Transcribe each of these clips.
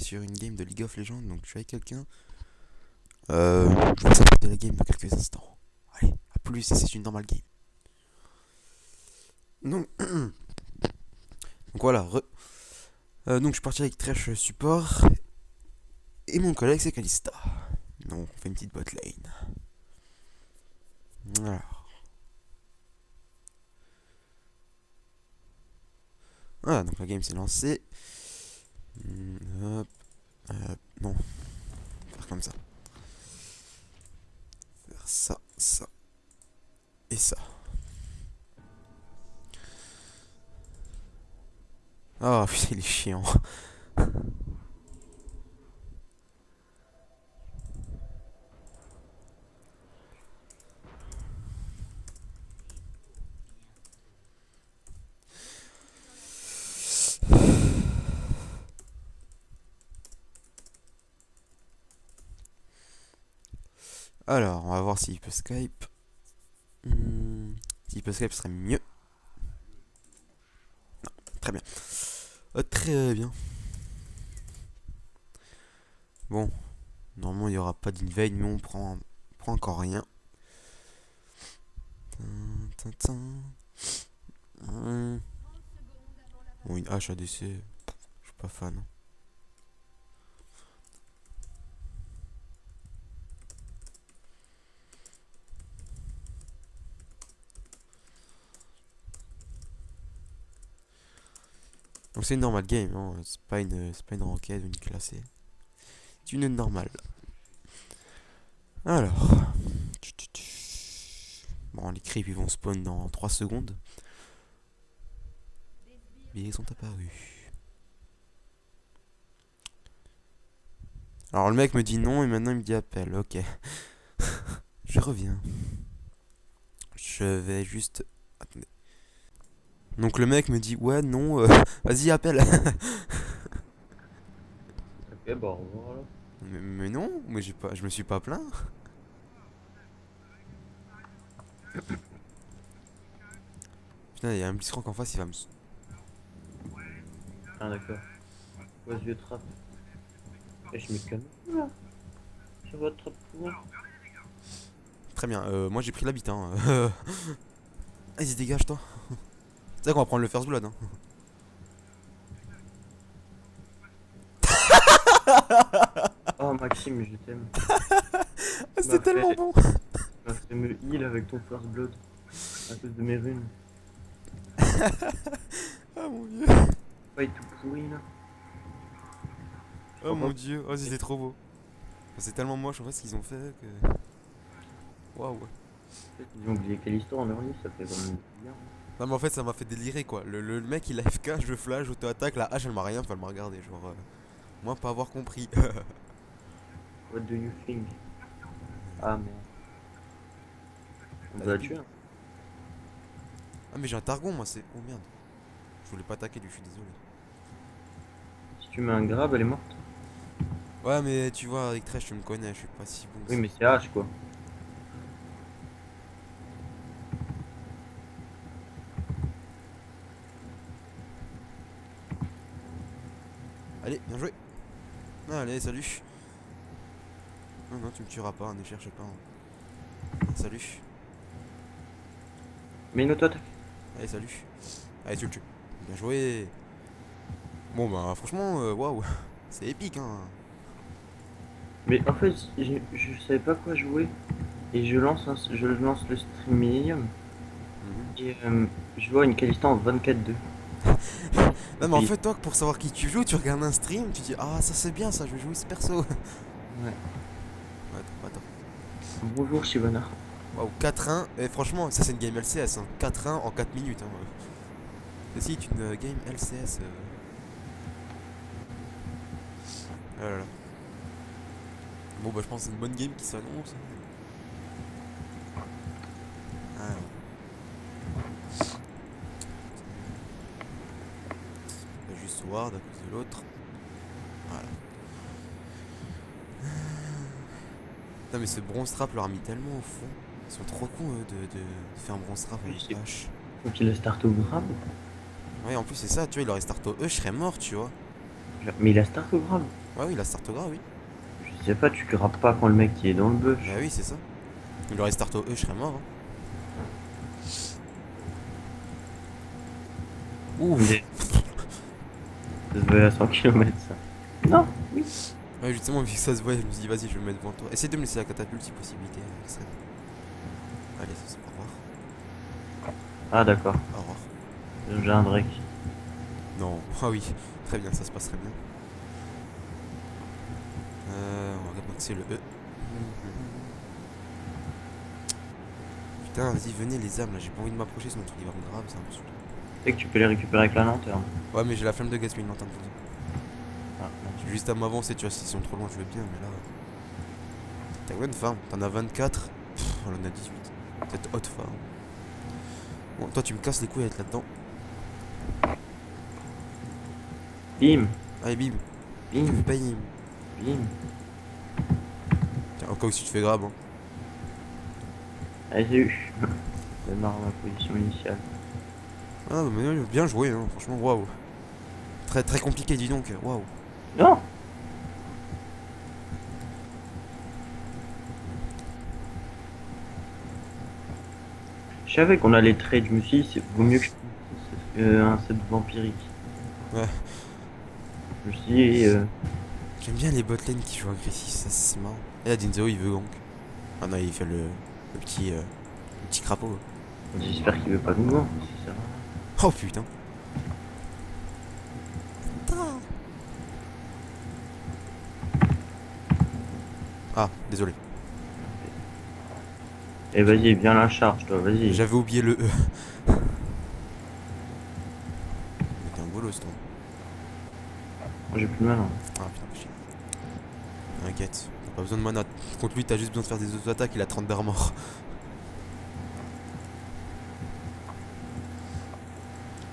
sur une game de League of Legends, donc je suis avec quelqu'un. Je vais s'arrêter la game dans quelques instants. Allez, à plus, et c'est une normale game. Donc, donc voilà, donc je suis parti avec Trash support, et mon collègue c'est Kalista. Donc on fait une petite bot lane. Alors. Voilà, donc la game s'est lancée. Hop, non, faire comme ça. Faire ça, ça, et ça. Oh putain, il est chiant. Alors, on va voir s'il peut Skype. S'il peut Skype, ce serait mieux. Non, très bien. Très bien. Bon, normalement il n'y aura pas d'invade, mais on prend encore rien. Bon, une hache ADC, je suis pas fan. Donc c'est une normale game, hein. C'est pas une ranked ou une classée. C'est une normale. Alors. Bon, les creeps ils vont spawn dans 3 secondes. Mais ils sont apparus. Alors le mec me dit non et maintenant il me dit appel, ok. Je reviens. Je vais juste... Attendez. Donc le mec me dit ouais non, vas-y appelle. Ok, bah au revoir alors. Mais non, mais je me suis pas plaint. Putain, il y a un Blitzcrank en face, il va me... Ah d'accord. Ouais, je trappe. Et je me calme. Là. Ça va trappe pour. Très bien, moi j'ai pris l'habit, hein. Vas-y, dégage toi. C'est ça qu'on va prendre le first blood, hein. Oh Maxime, je t'aime. C'était tellement bon. Tu m'as fait me heal avec ton first blood. À cause de mes runes. Ah mon dieu. Pas tout pourri là. Oh mon dieu, oh c'était trop beau. C'est tellement moche en fait ce qu'ils ont fait que... Waouh. Ils ont oublié quelle histoire en early, ça fait vraiment bien. Non mais en fait ça m'a fait délirer quoi. Le mec il a FK, je flash, auto-attaque, la hache elle m'a rien fait, elle m'a regardé. Genre, moi pas avoir compris. What do you think? Ah merde. On va la tuer hein. Ah mais j'ai un targon moi, c'est... Oh merde. Je voulais pas attaquer lui, je suis désolé. Si tu mets un grab, elle est morte. Ouais mais tu vois avec Trash tu me connais, je suis pas si bon. Oui mais c'est H quoi. Allez, bien joué. Allez, salut. Non, non, tu me tueras pas, ne cherche pas, hein. Salut. Mais une auto-attaque. Allez, salut. Allez, tu le tues. Bien joué. Bon, bah, franchement, waouh. C'est épique, hein. Mais en fait, je savais pas quoi jouer. Et je lance le stream Millennium. Et je vois une Kalista en 24-2. Non, mais en fait, toi, pour savoir qui tu joues, tu regardes un stream, tu dis, ah, ça c'est bien, ça, je vais jouer ce perso. Ouais. Attends. Bonjour Shivana. Waouh, 4-1. Et franchement, ça c'est une game LCS, hein. 4-1 en 4 minutes, hein. Ceci est une game LCS. Oh là là. Bon, bah, je pense que c'est une bonne game qui s'annonce. Ah, on va juste ward à cause de l'autre. Voilà. Putain, mais ce bronze trap leur a mis tellement au fond. Ils sont trop cons de faire un bronze trap avec Je sais pas. H. Faut qu'il a start au grab. Ouais, en plus, c'est ça, tu vois, il aurait start au E, je serais mort, tu vois. Mais il a start au grab. Ouais, oui, la start au gras, oui. Je sais pas, tu grappes pas quand le mec il est dans le bush. Bah oui, c'est ça. Il aurait start au E, je serais mort. Hein. Ouf. Mais ça se voit à 100 km ça. Non, oui. Ouais, justement, vu que ça se voit, je me suis dit, vas-y, je vais me mettre devant toi. Essaye de me laisser la catapulte si possibilité. Ça... Allez, c'est au revoir. Ah d'accord, Au revoir. j'ai un Drake. Non, ah oui, très bien, ça se passe très bien. On va maxer le E. Putain, vas-y, venez les âmes là, j'ai pas envie de m'approcher sinon le truc il va me grave, c'est un peu saoulant. Tu sais que tu peux les récupérer avec la lanterne. Ouais, mais j'ai la flemme de gaspiller une lanterne pour ça. Ah, non. J'ai juste à m'avancer, tu vois, s'ils sont trop loin, je veux bien, mais là. T'as combien de farm? T'en as 24? On en a 18. Cette haute farm. Bon, toi, tu me casses les couilles à être là-dedans. Bim, Allez, bim. bim, Bim. bim. Tiens, au cas où si tu te fais grab, hein. Allez, j'ai eu. J'ai marre de ma position initiale. Ah, mais bien joué, hein, franchement, waouh. Très très compliqué, dis donc, waouh. Non. Je savais qu'on allait trade, je me suis dit, c'est vaut mieux que je fasse un set vampirique. Ouais. Je me suis dit, J'aime bien les botlane qui jouent agressif, ça c'est marrant. Et là, Dinzo il veut gank. Ah non, il fait le petit crapaud. j'espère qu'il veut pas nous voir, si ça va. Oh putain. Ah, désolé. Et vas-y, viens la charge, toi, vas-y. J'avais oublié le E. T'es un bolos, toi. J'ai plus de mal. Hein. Ah putain, chier. T'inquiète, t'as pas besoin de mana. Contre lui, t'as juste besoin de faire des auto-attaques, il a 30 d'armor.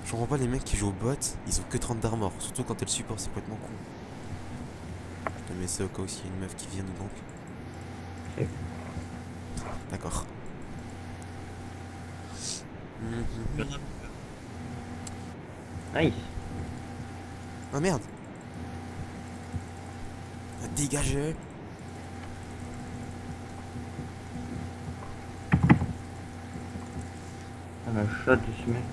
Je comprends pas les mecs qui jouent au bot, ils ont que 30 d'armor. Surtout quand t'es le support, c'est complètement con. Je te mets ça au cas où s'il y a une meuf qui vient de gank. Ok. D'accord. Nice. Ah merde. Dégagez. Ah, la shot de ce mec.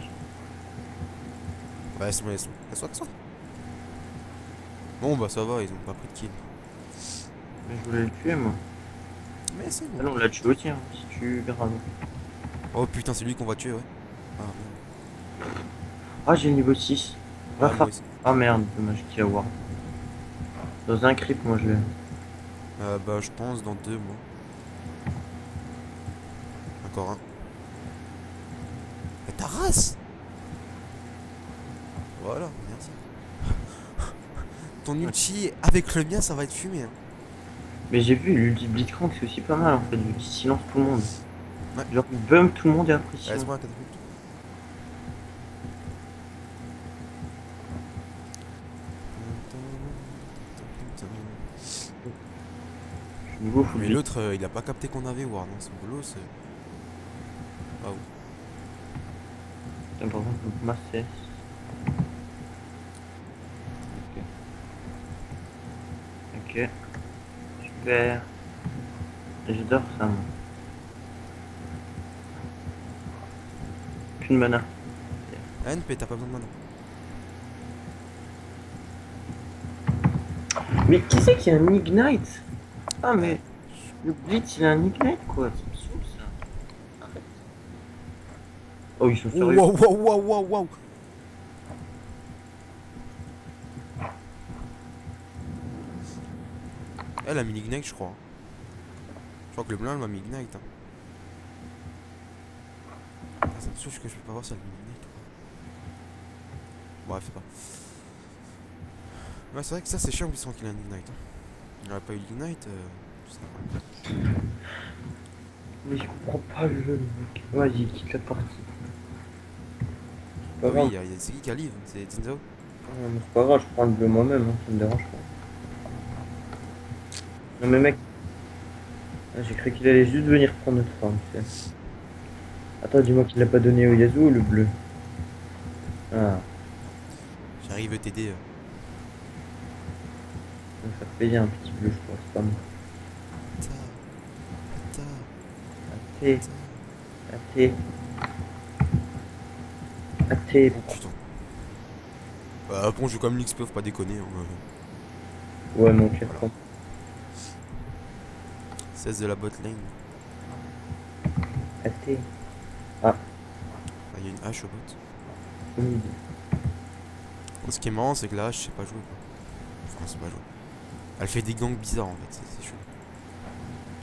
Ouais, laisse-moi. Laisse-moi. Bon bah ça va, ils ont pas pris de kill. Mais je voulais le tuer, moi. Mais c'est Ah bon. non, on l'a tué aussi, hein, si tu graves. Oh putain, c'est lui qu'on va tuer, ouais. Ah merde. Ah, j'ai le niveau 6. Va Ah, faire. moi aussi. Ah merde, dommage qu'il y a Ward. Dans un creep, moi je l'ai. Bah je pense dans 2 mois. Encore un. Mais ta race. Voilà, merci. Ton ulti avec le mien ça va être fumé. Hein. Mais j'ai vu, l'ulti Blitzcrank c'est aussi pas mal en fait, l'ulti silence tout le monde. Ouais. Genre, il bump tout le monde et après silence. Laisse-moi la catapulte. Je suis nouveau full Mais vie. l'autre il a pas capté qu'on avait Ward, non, son boulot c'est. Waouh. Putain, par contre, je loupe ma cesse. Ok. Ok. Super. J'adore ça, moi. Plus de mana. NP, t'as pas besoin de mana. Mais qui c'est qui a un Ignite? Ah, mais le Blitz il a un Ignite quoi, ça me saoule ça. Arrête. Oh, ils sont sérieux. Wow. Elle a mis l'ignite, je crois. Je crois que le blanc elle m'a mis ignite. Hein. Ah, ça me souche que je peux pas voir si elle a mis ignite. Bref, c'est pas. Ouais, c'est vrai que ça c'est chiant puisqu'il qu'il a un ignite. Hein. Il aurait pas eu l'ignite, je sais pas. Mais je comprends pas le jeu, mec. Vas-y, quitte la partie. Bah Pas oui, grave. c'est qui a livre? C'est Dinzo? Ah, mais c'est pas grave, je prends le bleu moi-même, hein, ça me dérange pas. Non mais mec, ah, j'ai cru qu'il allait juste venir prendre notre forme, tu sais. Attends, dis-moi qu'il l'a pas donné au Yasuo le bleu. Ah, J'arrive t'aider. me faire payer un petit bleu, je crois, c'est pas moi. Ta, ta, Athée, ta. athée, athée. Oh putain. Bah bon, je vais quand même l'XP, faut pas déconner. Hein. Ouais, mon clairement. 16 de la bot lane. Athée. Ah, Ah, il y a une hache au bot. humide. Oh, ce qui est marrant, c'est que la hache, je sais pas jouer quoi. Enfin, c'est pas jouer. Elle fait des gangs bizarres en fait, c'est chaud.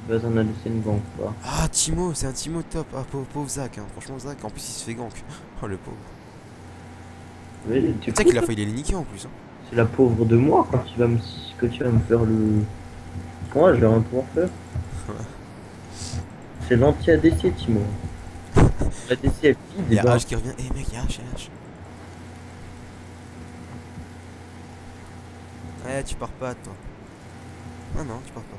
Bas en a laissé une banque, quoi. Ah, Timo, c'est un Timo top. Ah, pauvre Zach, hein. Franchement, Zach, en plus, il se fait gank. Oh, le pauvre. Mais Tu tu sais fous, qu'il a toi. failli les niquer en plus. Hein. C'est la pauvre de moi quand que tu vas me faire le. Moi, je vais rien pouvoir faire. C'est l'anti-ADC, Timo. L'ADC est vide, Il et y a ben. H qui revient. Eh mec, il y a H, il y a H. Eh, tu pars pas, toi. Ah non, tu pars pas.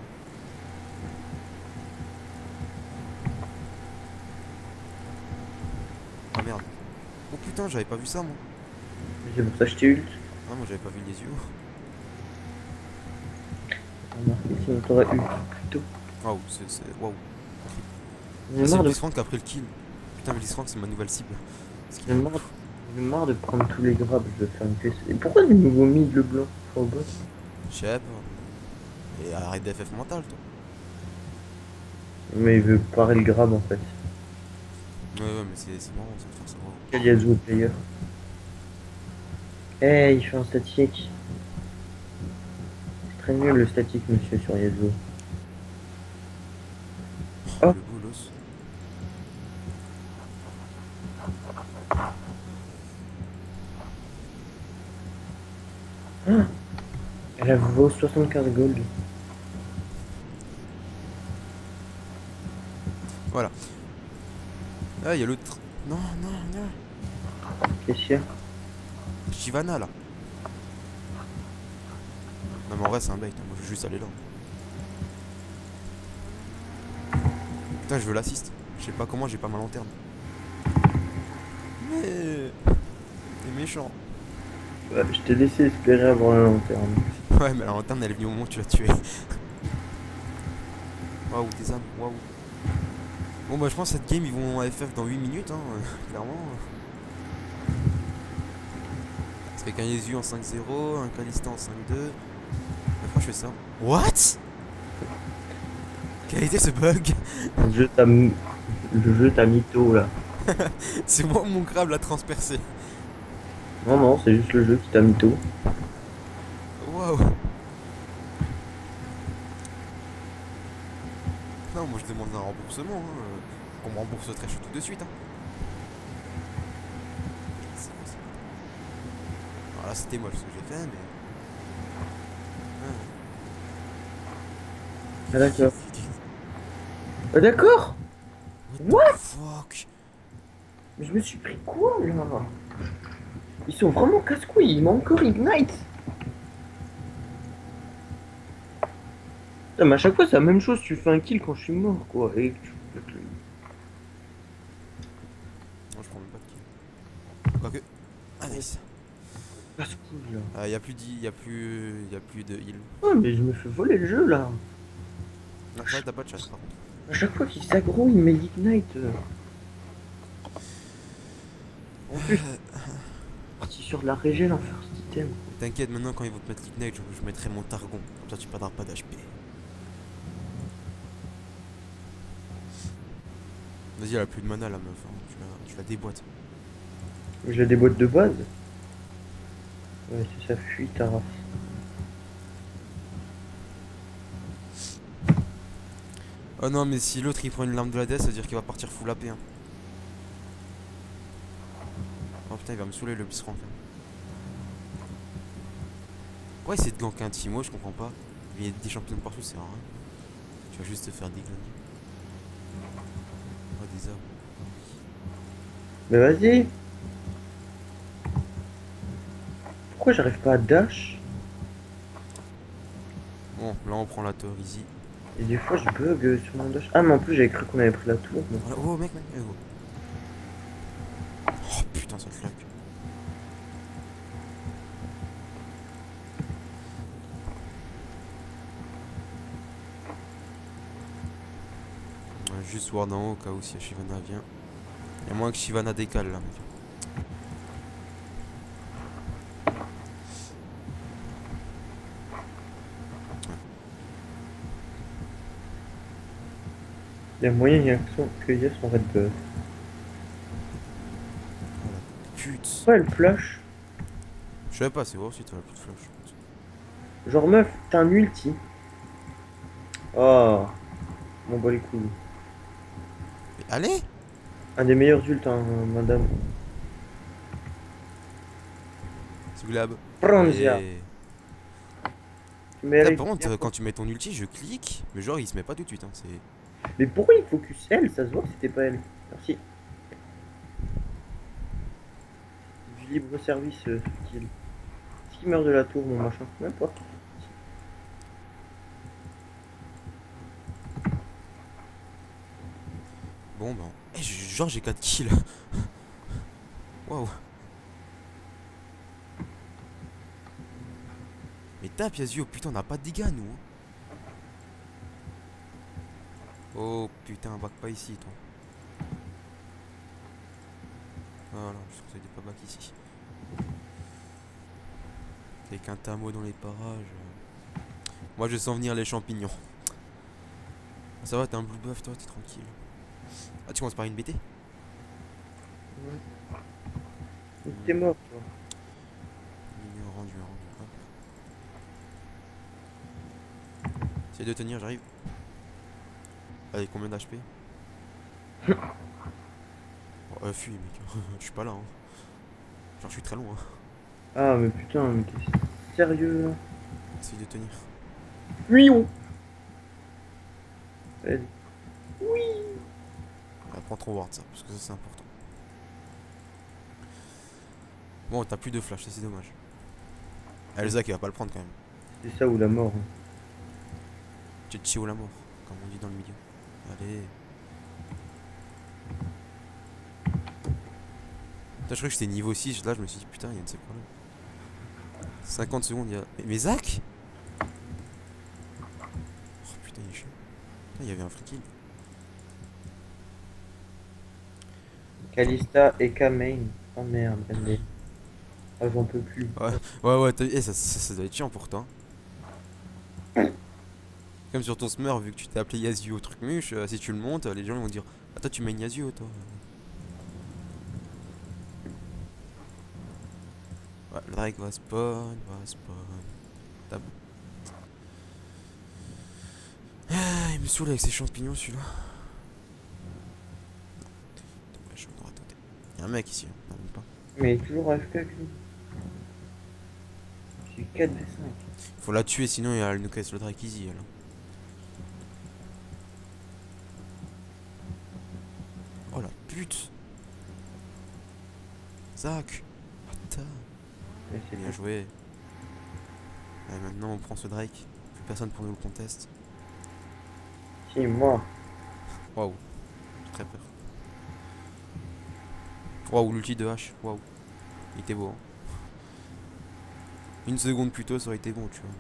Ah merde. Oh putain, j'avais pas vu ça, moi. C'est pour ça que je t'ai ult. Ah, moi, j'avais pas vu les yeux. Remarquez, sinon t'aurais ult plus tôt. Waouh, waouh. J'en Ah, ai c'est marre de. Blitzcrank qui a pris le kill. Putain, Blitzcrank, c'est ma nouvelle cible. Ce qui J'en est ai marre, j'en ai marre de prendre tous les grabs, je veux faire une pièce. Et pourquoi du nouveau mid le blanc au bot? Je sais pas. Et arrête d'FF mental, toi. Mais il veut parer le grab en fait. Ouais, mais c'est marrant, ça me fait savoir. Quel Yasuo player. Eh, il fait un statique. C'est très nul le statique, monsieur, sur Yasuo. Oh, Le bolos. ah, elle a vaut 75 gold. Voilà. Ah, il y a l'autre. Non, non, non. Qu'est-ce qu'il y a? Shivana, là. Non, mais en vrai, c'est un bait. Hein. Moi, je vais juste aller là. Putain, je veux l'assist. Je sais pas comment, j'ai pas ma lanterne. Mais. T'es méchant. Ouais, je t'ai laissé espérer avoir la lanterne. Ouais, mais la lanterne, elle est venue au moment où tu l'as tué. Waouh, tes âmes, waouh. Bon, bah, je pense que cette game, ils vont en FF dans 8 minutes, hein, clairement. Parce qu'avec un Yesu en 5-0, un Kalista en 5-2. Pourquoi je fais ça? What? Quel était ce bug? Le jeu t'a mytho là. C'est moi mon crabe l'a transpercé. Non, non, c'est juste le jeu qui t'a mytho. Waouh. Non, moi je demande un remboursement. Hein. Qu'on me rembourse très chaud tout de suite. Hein. Alors là, c'était moche ce que j'ai fait, mais. Ah d'accord. Ah d'accord. What What? the fuck? Mais je me suis pris quoi là? Ils sont vraiment casse-couilles, il m'a encore Ignite. Putain, mais à chaque fois c'est la même chose, tu fais un kill quand je suis mort quoi. Et tu... Non, je prends même pas de kill. Quoique. Ah, nice. Casse-couilles là. Ah, y a plus y a plus de heal. Ouais, mais je me fais voler le jeu là. Non, c'est vrai, t'as pas de chasse par contre. À chaque fois qu'il s'aggro, il met Ignite. En plus, parti sur de la régène en first item. T'inquiète, maintenant quand ils vont te mettre l'ignite, je mettrai mon targon. Comme ça, tu perdras pas d'HP. Vas-y, elle a plus de mana la meuf. Hein. Tu la déboîtes. J'ai des boîtes de base. Ouais, c'est ça, fuit ta race. Oh non, mais si l'autre il prend une lame de la death, ça veut dire qu'il va partir full AP. Hein. Oh putain, il va me saouler le Blitzcrank. Hein. Pourquoi essayer de ganker un Timo? Je comprends pas. Il y a des champions partout, c'est rien. Tu vas juste te faire déglinguer. Oh, des hommes. Mais vas-y. Pourquoi j'arrive pas à dash? Bon, là on prend la tour easy. Et des fois je bug sur mon dash. Ah mais en plus j'avais cru qu'on avait pris la tour. Moi. Voilà. Oh mec, oh. Oh putain, ça claque. Juste voir d'en haut au cas où si Shivana vient. Il y a moins que Shivana décale là. Il y a moyen qu'il y ait son Redbird. Pute. Pourquoi elle flash? Je savais pas, c'est vrai aussi, toi la plus de flash. Genre meuf, t'as un ulti. Oh, mon bas les couilles. Mais allez! Un des meilleurs ults, hein, madame. C'est Glab. Franzia. Et... Tu mérites. Par contre, quand tu mets ton ulti, je clique, mais genre il se met pas tout de suite. Hein, c'est... Mais pourquoi il focus elle? Ça se voit que c'était pas elle. Merci. Du libre service, subtil. Est-ce qu'il meurt de la tour, mon machin? Même pas. Bon, ben. Genre j'ai 4 kills. Waouh. Mais tape Yasuo, putain, on a pas de dégâts nous. Hein. Oh putain, back pas ici, toi. Voilà, je trouve que c'est pas back ici. Avec un tamo dans les parages. Moi je sens venir les champignons. Ça va, t'es un blue buff, toi, t'es tranquille. Ah, tu commences par une BT? T'es mort, toi. Mignon, rendu, hop. Essaye de tenir, j'arrive. Avec combien d'HP? Oh, fuis, mec. Je suis pas là. Hein. Genre, je suis très loin. Hein. Ah, mais putain, mais t'es sérieux là? Essaye de tenir. Oui, on. Vas-y. Prends ton ward, ça, parce que ça c'est important. Bon, t'as plus de flash, ça c'est dommage. Elsa qui va pas le prendre quand même. C'est ça ou la mort. Hein. Tchetchi ou la mort, comme on dit dans le milieu. Allez. Putain, je croyais que j'étais niveau 6, là je me suis dit putain, il y a de ces problèmes. 50 secondes, il y a. Mais Zach? Oh putain, il est chiant. Putain, il y avait un free kill. Kalista et K-Main. Oh merde, MD. Ah, j'en peux plus. Ouais, ça doit être chiant pour toi. Comme sur ton smurf, vu que tu t'es appelé Yasuo truc muche, si tu le montes, les gens ils vont dire ah toi tu mets une Yasuo toi. Ouais, le Drake va spawn. Tab. Ah, il me saoule avec ces champignons celui-là. Dommage, on aura tenté. Y'a un mec ici, hein. Non, même pas. Mais il est toujours AFK avec nous. J'ai 4v5. Faut la tuer sinon elle nous casse le Drake easy elle. Oh la pute. Zach. Attends. Mais c'est Bien joué. Allez, maintenant on prend ce Drake. Plus personne pour nous le conteste. Si, moi. Waouh. J'ai très peur. Waouh, l'ulti de H. Waouh. Il était beau. Hein. Une seconde plus tôt ça aurait été bon, tu vois.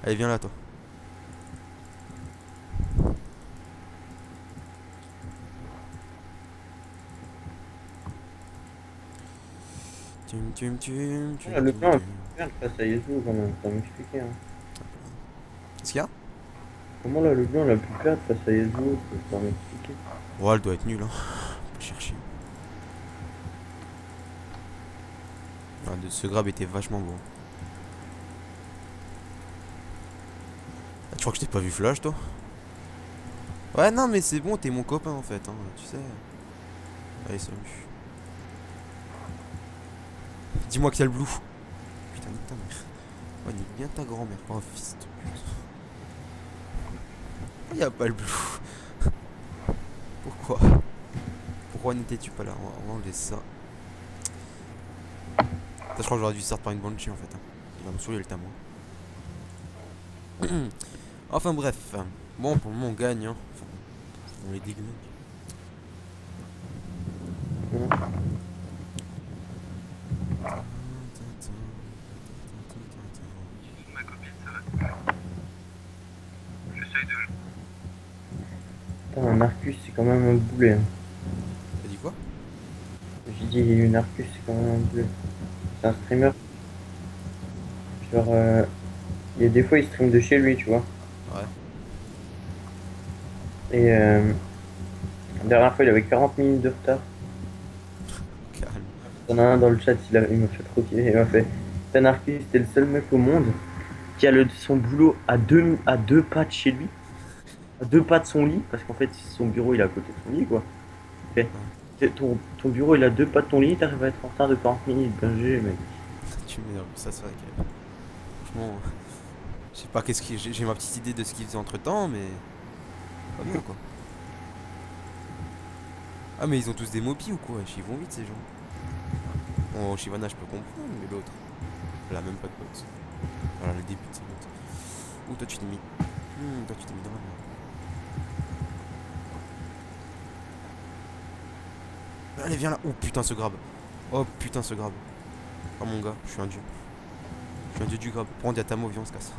Allez, viens là toi. Ah, le plan, merde, face à Yasuo, quand même. T'as m'expliquer. Hein. Qu'est-ce qu'il y a? Comment là, le blanc, il a pu perdre face à Yasuo? Faut m'expliquer. Ouais, elle doit être nulle. Hein. On va chercher. Ah, ce grab était vachement beau. Ah, tu crois que je t'ai pas vu flash toi? Ouais, non, mais c'est bon, t'es mon copain en fait, hein, tu sais. Allez, salut. Dis-moi qu'il y a le blue. Putain, nique ta mère. Oh, nique bien ta grand-mère. Oh, fils de pute. Il y a pas le blue. Pourquoi? Pourquoi n'étais-tu pas là? On va enlever ça. Je crois que j'aurais dû sortir par une banshee en fait. Hein. Il va me saouler le tamo. Enfin bref. Bon, pour le moment on gagne. Hein. Enfin, on les déglingue. Ma copine, ça va. J'essaye de. Putain, un Arcus, c'est quand même un boulet, hein. T'as dit quoi? J'ai dit une Arcus, c'est quand même un boulet. C'est un streamer. Genre, il y a des fois, il stream de chez lui, tu vois. Ouais. Et la dernière fois, il avait 40 minutes de retard. Calme. Il y en a un dans le chat, il m'a fait trop kiffer. Il m'a fait Stan Arcus, c'était le seul mec au monde qui a son boulot à deux pas de chez lui, à deux pas de son lit, parce qu'en fait, son bureau, il est à côté de son lit, quoi. Il fait, Ouais. ton bureau, il est à deux pas de ton lit, t'arrives à être en retard de 40 minutes. Bien joué, mec. Tu m'énerves, ça c'est vrai que. Franchement, je sais pas qu'est-ce qui. J'ai ma petite idée de ce qu'il faisait entre temps, mais. Pas bien quoi. Ah, mais ils ont tous des mobiles ou quoi? Ils vont vite ces gens. Bon, Shivana, je peux comprendre, mais l'autre. Elle a même pas de box. Voilà le début de sa box. Ouh, toi tu t'es mis. Toi tu t'es mis dans la merde. Allez, viens là. Oh putain, ce grab. Oh putain, ce grab. Oh mon gars, je suis un dieu. Je suis un dieu du grab. Prends Diatamo, viens, on se casse.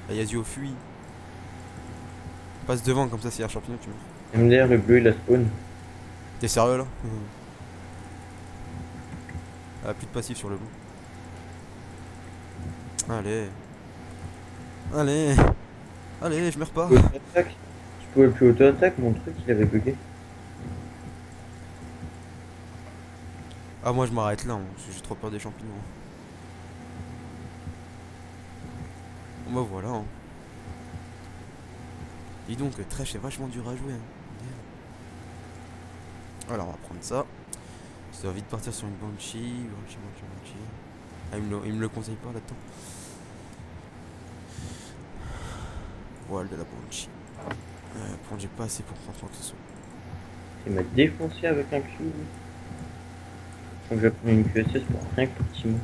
La Yazio fuit. Passe devant, comme ça, s'il y a un champignon, tu meurs. MDR, le bleu, il a spawn. T'es sérieux là? Ah, plus de passif sur le bleu. Allez. Allez. Allez, je meurs pas. Auto-attaque. Je pouvais plus auto-attaque, mon truc, il avait bugué. Ah, moi je m'arrête là, hein, parce que j'ai trop peur des champignons. Bon bah voilà. Hein. Dis donc, Thresh est vachement dur à jouer. Hein. Alors on va prendre ça. Ça va vite partir sur une Banshee. Ah, il me le conseille pas là-dedans. Voile de la Banshee. Bon, j'ai pas assez pour prendre quoi que ce soit. Il m'a défoncé avec un Q. Donc j'ai pris une QSS pour rien que pour petit mot.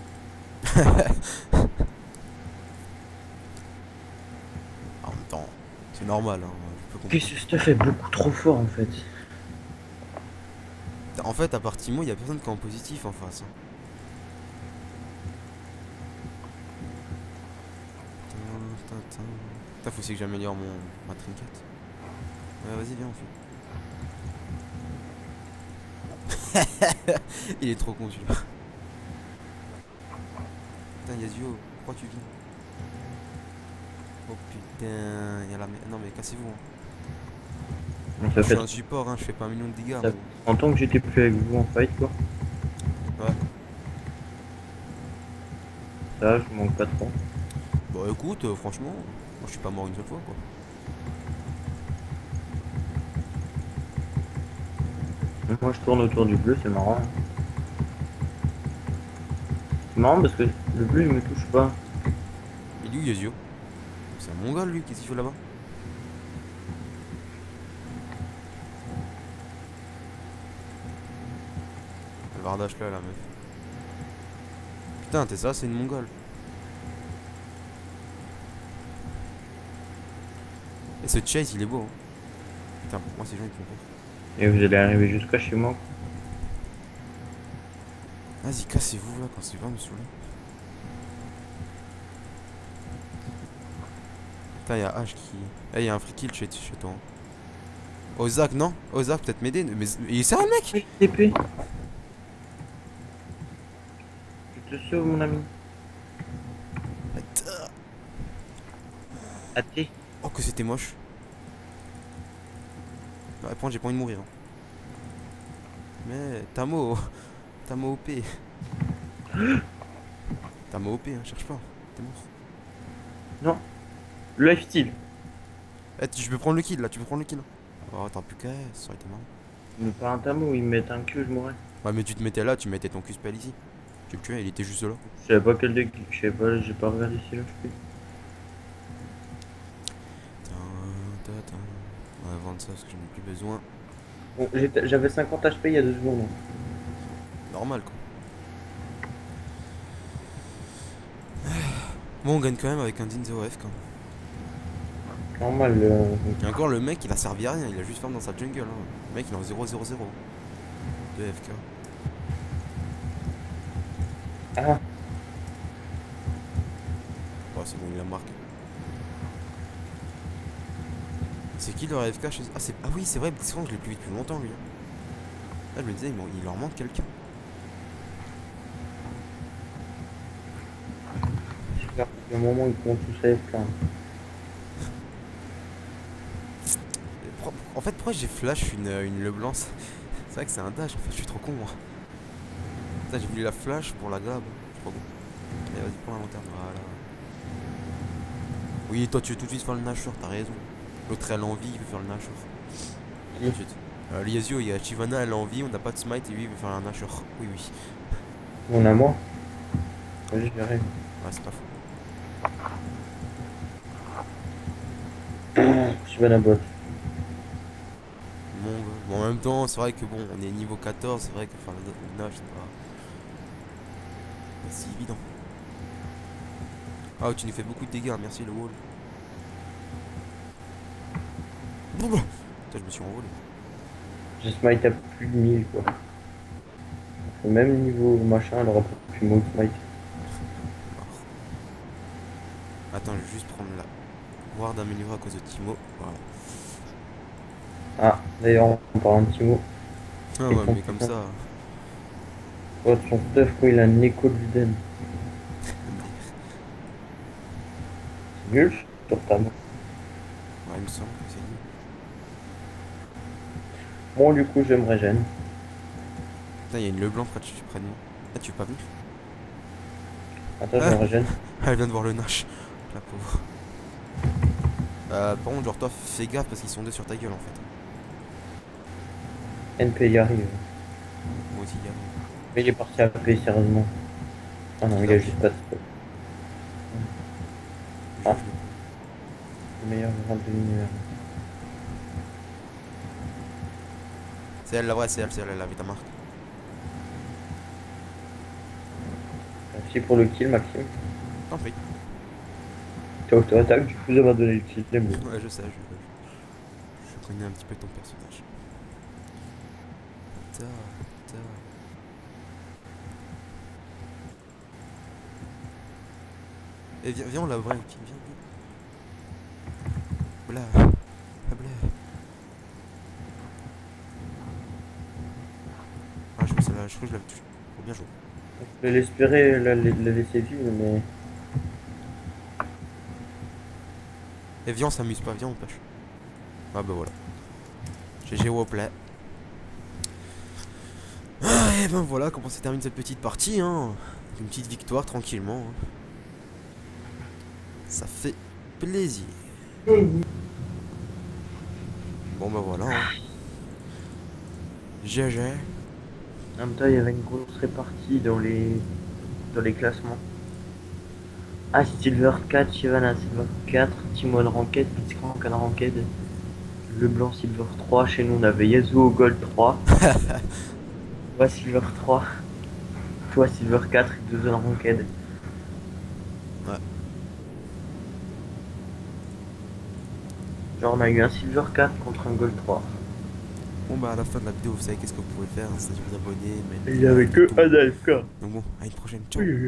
En même temps, c'est normal, hein, je peux Puis comprendre. ce stuff est beaucoup trop fort en fait. En fait, à part Timo, il y a personne qui est en positif en face. Hein. Putain, faut aussi que j'améliore ma trinket. Ouais, vas-y, viens, on fait. Il est trop con celui-là. Putain, Yazio, pourquoi tu viens? Oh putain, y'a la merde. Non, mais cassez-vous. Hein. Donc Je suis un support, hein, je fais pas un million de dégâts. ça fait 30 ans que j'étais plus avec vous en fight quoi. Ouais. Ça, je vous manque pas trop. Bah écoute, franchement, moi je suis pas mort une seule fois quoi. Moi je tourne autour du bleu, c'est marrant. Hein. C'est marrant parce que le bleu il me touche pas. Il est où Yazio? C'est un mongol lui, qu'est-ce qu'il fait là-bas? Le Vardache là, la meuf. Putain, t'es ça, c'est une mongole. Et ce chase, il est beau. Hein. Putain, pour moi, ces gens ils font peur. Et vous allez arriver jusqu'à chez moi. Vas-y, cassez-vous là quand c'est pas me saouler. Putain, y'a H qui. Eh, y'a un free kill chez toi. Hein. Ozak, non? Ozak, peut-être m'aider. Mais il est sérieux, le mec? Oui, TP. Je te sauve mon ami. Athée. Oh, que c'était moche. Ouais, prends, j'ai pas envie de mourir. Hein. Mais Tamo. Tamo OP. Tamo OP, hein, cherche pas. T'es mort. Non. Le lifesteal. Eh, je peux prendre le kill là, tu peux prendre le kill. Oh, t'as plus qu'à, ça aurait été marrant. Mais pas un tamo, ils me mettent un Q, je mourrais. Ouais, mais tu te mettais là, tu mettais ton Q-spell ici. Tu le tuais, il était juste là. Je savais pas quel deck, je savais pas, j'ai pas regardé si là je fais. On va vendre ça parce que j'en ai plus besoin. Bon, j'avais 50 HP il y a 2 secondes. Normal quoi. Bon, on gagne quand même avec un Din 0F quand même. Normal. Et encore, le mec il a servi à rien, il a juste farm dans sa jungle. Hein. Le mec il est en 0-0-0. De FK. Ah, Oh, c'est bon, il a marqué. C'est qui le AFK chez... Ah, ah oui, c'est vrai, c'est vrai que je l'ai plus vu depuis longtemps lui. Là, je me disais, il leur manque quelqu'un. J'espère qu'à un moment ils pourront tous AFK. En fait, pourquoi j'ai flash une Leblanc? C'est vrai que c'est un dash, en fait, je suis trop con moi. Putain, j'ai voulu la flash pour la grab. Je suis trop con. Allez, vas-y, prends l'inventaire, voilà. Oui, toi, tu veux tout de suite faire le nashor, t'as raison. L'autre, elle a envie, il veut faire le nashor. Tout de suite. Liesio, il y a Chivana, elle a envie, on n'a pas de smite et lui, il veut faire un nashor. Oui, oui. On a moi. Vas-y, je verrai. Ouais, c'est pas faux. Je suis à bot. Bon, en même temps, c'est vrai que bon, on est niveau 14, c'est vrai que faire le nage, c'est pas si évident. Ah, tu nous fais beaucoup de dégâts, merci le wall. Putain, je me suis envolé. J'ai smite à plus de 1000 quoi. Au même niveau machin, elle aura pas pu mot smite. Attends, je vais juste prendre la ward améliorée à cause de Timo. Voilà. Ah, d'ailleurs, en parlant de Timo, Ah et ouais, ton mais comme putain, ça. oh, son stuff quoi, il a un écho de l'Uden. C'est nul sur ta main. Ouais, il me semble que c'est nul. Bon, du coup, je me régène. Putain, il y a une Leblanc près de moi. Ah, tu veux pas venir? Attends, je me régène. Ah, elle vient de voir le Nash. La pauvre. Par contre, genre, toi, fais gaffe parce qu'ils sont deux sur ta gueule en fait. NP y arrive. Moi aussi, gars. Mais il est parti à paix, sérieusement. Ah non, il a juste pas de spot. Ah. Le meilleur vente de l'univers. C'est elle la vraie, c'est elle, elle avait ta marque. Merci pour le kill, Maxime. T'en prie. T'es auto-attaque, du coup, ça m'a donné le kill. J'aime bien. Ouais, je sais, je connais un petit peu ton personnage. Ta, ta. Eh, viens, viens, on la vraie, ok, viens, viens. Blah. Ah, blah. Ah, je crois que je l'avais touché. Faut bien jouer. Je voulais l'espérer, la laisser vivre, mais. Eh, viens, on s'amuse pas, viens, on pêche. Ah, bah voilà. GG au play. Ah, et ben voilà comment se termine cette petite partie, hein. Une petite victoire tranquillement. Hein. Ça fait plaisir. Bon bah voilà. Hein. GG. En même temps, il y avait une grosse répartie dans les classements. Ah, Silver 4, Chivana Silver 4, Timon Ranked, Blitzcrank en Ranked, Leblanc Silver 3, chez nous on avait Yasuo Gold 3, toi Silver 3, toi Silver 4 et 2 en Ranked. Ouais. Genre on a eu un Silver 4 contre un Gold 3. Bon bah à la fin de la vidéo vous savez qu'est-ce que vous pouvez faire, c'est de vous abonner, Et il y avait que un AFK. Donc bon, à une prochaine, ciao. Oui, oui.